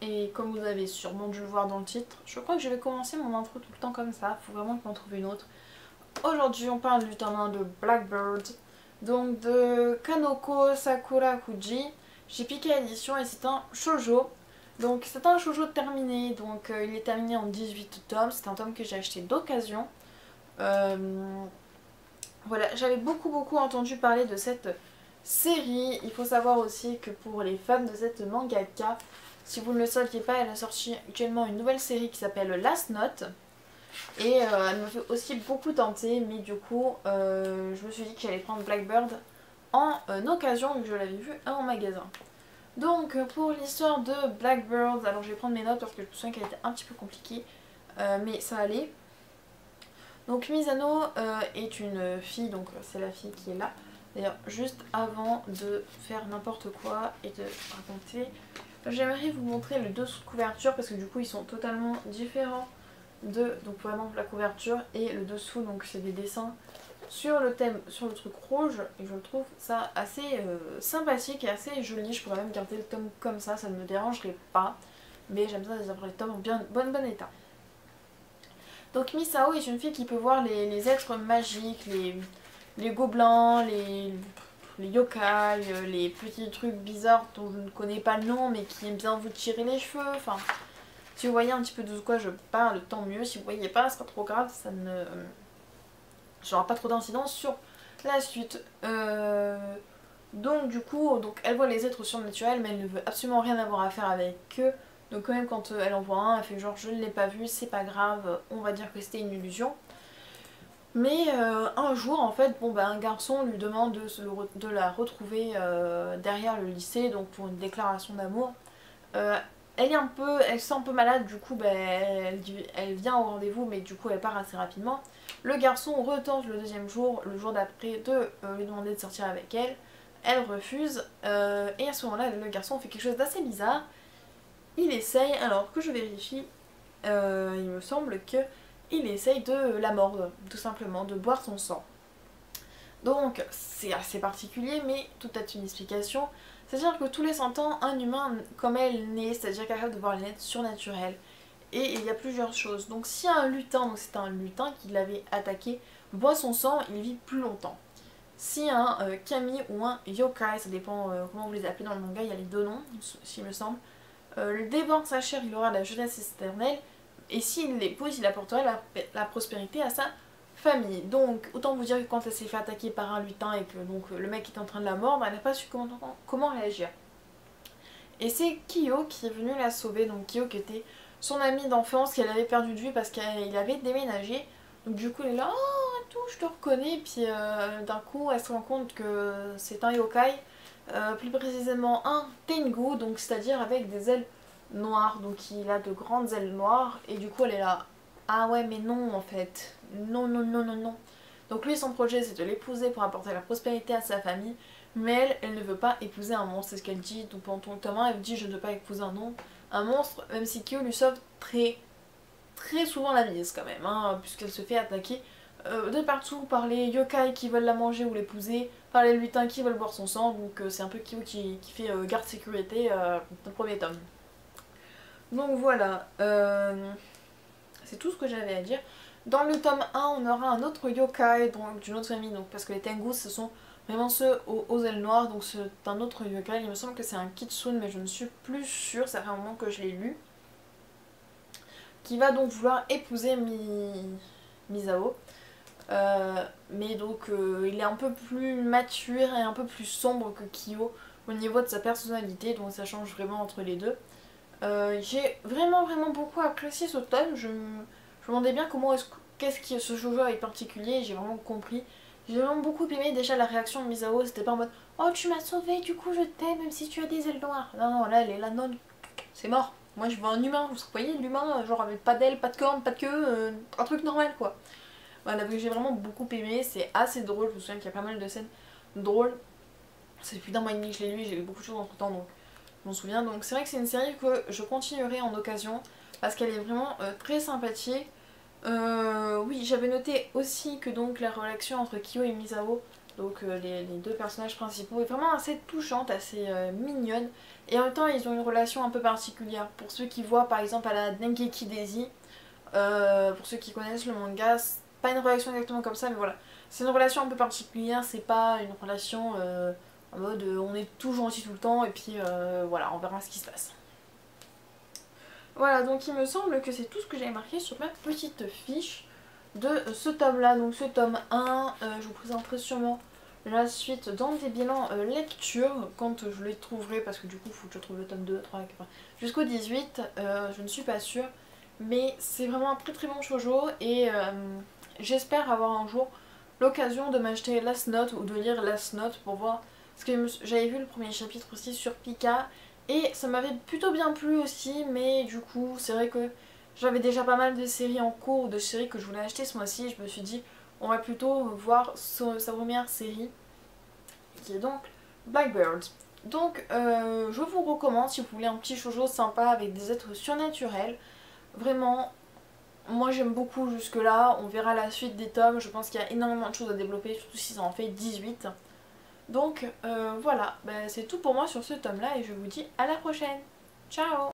et comme vous avez sûrement dû le voir dans le titre, je crois que je vais commencer mon intro tout le temps comme ça, faut vraiment que j'en trouve une autre. Aujourd'hui on parle du tome 1 de Blackbird, donc de Kanoko Sakura Kuji, j'ai piqué l'édition et c'est un shoujo. Donc c'est un shoujo terminé, donc il est terminé en 18 tomes, c'est un tome que j'ai acheté d'occasion. Voilà, j'avais beaucoup entendu parler de cette série. Il faut savoir aussi que pour les fans de cette mangaka, si vous ne le saviez pas, elle a sorti actuellement une nouvelle série qui s'appelle Last Note. Et elle me fait aussi beaucoup tenter, mais du coup, je me suis dit que j'allais prendre Blackbird en occasion, vu que je l'avais vu en magasin. Donc, pour l'histoire de Blackbird, alors je vais prendre mes notes parce que je me souviens qu'elle était un petit peu compliquée, mais ça allait. Donc Misano est une fille, donc c'est la fille qui est là. D'ailleurs, juste avant de faire n'importe quoi et de raconter, j'aimerais vous montrer le dessous de couverture parce que du coup ils sont totalement différents de donc vraiment la couverture et le dessous, donc c'est des dessins sur le thème, sur le truc rouge, et je trouve ça assez sympathique et assez joli. Je pourrais même garder le tome comme ça ne me dérangerait pas, mais j'aime ça avoir les tomes en bien bon état. Donc Misao est une fille qui peut voir les êtres magiques, les gobelins, les yokai, les petits trucs bizarres dont je ne connais pas le nom mais qui aiment bien vous tirer les cheveux. Enfin, si vous voyez un petit peu de quoi je parle, tant mieux. Si vous voyez pas, c'est pas trop grave, ça ne... j'aurai pas trop d'incidence sur la suite. Donc du coup, elle voit les êtres surnaturels mais elle ne veut absolument rien avoir à faire avec eux. Donc quand même quand elle en voit un, elle fait genre je ne l'ai pas vu, c'est pas grave, on va dire que c'était une illusion. Mais un jour en fait, un garçon lui demande de la retrouver derrière le lycée, donc pour une déclaration d'amour. Euh, elle se sent un peu malade, du coup elle vient au rendez-vous mais du coup elle part assez rapidement. Le garçon retente le deuxième jour, le jour d'après, de lui demander de sortir avec elle. Elle refuse et à ce moment-là le garçon fait quelque chose d'assez bizarre. Il essaye, alors que je vérifie, il me semble que il essaye de la mordre, tout simplement, de boire son sang. Donc c'est assez particulier, mais tout a une explication. C'est-à-dire que tous les 100 ans, un humain comme elle naît, c'est-à-dire capable de voir les êtres surnaturels. Et il y a plusieurs choses. Donc si un lutin, donc c'est un lutin qui l'avait attaqué, boit son sang, il vit plus longtemps. Si un kami ou un yokai, ça dépend comment vous les appelez dans le manga, il y a les deux noms, s'il me semble, dévore sa chair, il aura la jeunesse éternelle, et s'il l'épouse, il apportera la prospérité à sa famille. Donc autant vous dire que quand elle s'est fait attaquer par un lutin et que donc le mec est en train de la mordre, elle n'a pas su comment réagir. Et c'est Kyo qui est venu la sauver, donc Kyo qui était son amie d'enfance qu'elle avait perdu de vue parce qu'il avait déménagé. Donc du coup elle est là, oh tout, je te reconnais, puis d'un coup elle se rend compte que c'est un yokai, plus précisément un Tengu, donc c'est-à-dire avec des ailes noires, donc il a de grandes ailes noires, et du coup elle est là, ah ouais mais non en fait, non. Donc lui son projet c'est de l'épouser pour apporter la prospérité à sa famille, mais elle ne veut pas épouser un monstre, c'est ce qu'elle dit, donc pendant tout le tome 1 elle dit je ne veux pas épouser un monstre, même si Kyo lui sauve très souvent la mise quand même, hein, puisqu'elle se fait attaquer de partout par les yokai qui veulent la manger ou l'épouser, par les lutins qui veulent boire son sang, donc c'est un peu Kyo qui fait garde sécurité dans le premier tome. Donc voilà, c'est tout ce que j'avais à dire. Dans le tome 1, on aura un autre yokai d'une autre famille, donc, parce que les Tengus ce sont vraiment ceux aux ailes noires, donc c'est un autre yokai, il me semble que c'est un Kitsune mais je ne suis plus sûre, ça fait un moment que je l'ai lu, qui va donc vouloir épouser Misao. Mais donc il est un peu plus mature et un peu plus sombre que Kyo au niveau de sa personnalité, donc ça change vraiment entre les deux. J'ai vraiment beaucoup apprécié ce tome, je me demandais bien qu'est-ce qui ce shoujo est particulier, j'ai vraiment compris. J'ai vraiment beaucoup aimé déjà la réaction de Misao, c'était pas en mode oh tu m'as sauvé du coup je t'aime même si tu as des ailes noires. Non là elle est là non, c'est mort. Moi je veux un humain, vous voyez l'humain genre avec pas d'ailes, pas de cornes, pas de queue, un truc normal quoi. Voilà, j'ai vraiment beaucoup aimé, c'est assez drôle, je me souviens qu'il y a pas mal de scènes drôles. C'est depuis d'un mois et demi que je l'ai lu, j'ai eu beaucoup de choses entre temps donc je m'en souviens. Donc c'est vrai que c'est une série que je continuerai en occasion parce qu'elle est vraiment très sympathique. Oui, j'avais noté aussi que donc la relation entre Kyo et Misao Donc les deux personnages principaux est vraiment assez touchante, assez mignonne. Et en même temps ils ont une relation un peu particulière. Pour ceux qui voient par exemple à la Dengeki Daisy, pour ceux qui connaissent le manga, c'est pas une relation exactement comme ça mais voilà. C'est une relation un peu particulière, c'est pas une relation en mode on est tout gentil tout le temps et puis voilà, on verra ce qui se passe. Voilà, donc il me semble que c'est tout ce que j'avais marqué sur ma petite fiche de ce tome là. Donc ce tome 1, je vous présenterai sûrement la suite dans des bilans lecture quand je les trouverai, parce que du coup il faut que je trouve le tome 2, 3, 4, jusqu'au 18, je ne suis pas sûre. Mais c'est vraiment un très très bon shoujo et j'espère avoir un jour l'occasion de m'acheter Last Note ou de lire Last Note pour voir. Parce que j'avais vu le premier chapitre aussi sur Pika et ça m'avait plutôt bien plu aussi, mais du coup c'est vrai que j'avais déjà pas mal de séries en cours, de séries que je voulais acheter ce mois-ci. Je me suis dit on va plutôt voir sa première série qui est donc Blackbird. Donc je vous recommande si vous voulez un petit shoujo sympa avec des êtres surnaturels. Vraiment, moi j'aime beaucoup jusque là, on verra la suite des tomes, je pense qu'il y a énormément de choses à développer, surtout si ça en fait 18. Donc voilà, c'est tout pour moi sur ce tome là et je vous dis à la prochaine. Ciao!